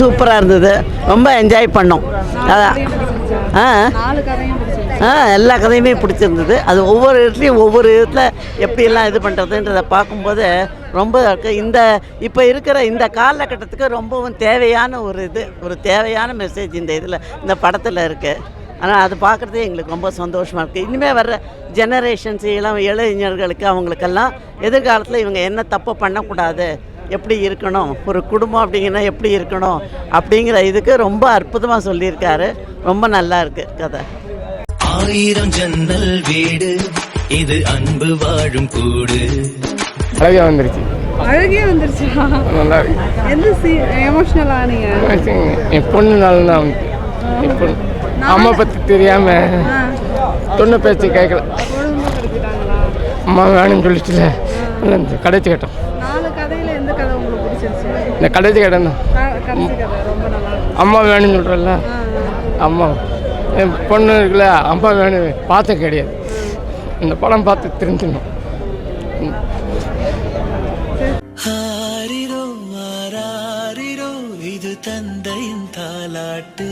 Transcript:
சூப்பராக இருந்தது. ரொம்ப என்ஜாய் பண்ணோம். அதான் எல்லா கதையுமே பிடிச்சிருந்தது. அது ஒவ்வொரு இடத்துலையும் ஒவ்வொரு இடத்துல எப்படியெல்லாம் இது பண்ணுறதுன்றதை பார்க்கும்போது ரொம்ப இந்த இப்போ இருக்கிற இந்த காலகட்டத்துக்கு ரொம்பவும் தேவையான ஒரு தேவையான மெசேஜ் இந்த படத்தில் இருக்குது. ஆனால் அது பார்க்குறதே எங்களுக்கு ரொம்ப சந்தோஷமாக இருக்குது. இனிமேல் வர்ற ஜெனரேஷன்ஸ் இளைஞர்களுக்கு அவங்களுக்கெல்லாம் எதிர்காலத்தில் இவங்க என்ன தப்பு பண்ணக்கூடாது, எப்படி இருக்கணும், ஒரு குடும்பம் அப்படிங்கன்னா எப்படி இருக்கணும் அப்படிங்கிற இதுக்கு ரொம்ப அற்புதமாக சொல்லியிருக்காரு. ரொம்ப நல்லா இருக்குது கதை. 1000 ஜன்னல் வீடு, இது அன்பு வாழும் கூடு. அழகே வந்துருச்சு. நல்லா இருக்கு. எந்த எமோஷனல் ஆனீங்க? என் பொண்ணு நாள் தான் இப்போ அம்மா பற்றி தெரியாம பொண்ணு பேச்சு கேட்கல. அம்மா வேணும்னு சொல்லிச்சுல கடைச்சி கேட்டோம். இந்த கடைசி கடன் தான். அம்மா வேணும்னு சொல்கிறல்ல, அம்மா என் பொண்ணு இருக்குல்ல, அம்மா வேணும் பார்த்த கிடையாது. இந்த படம் பார்த்து தெரிஞ்சுக்கணும். இது தந்தையின் தாலாட்டு.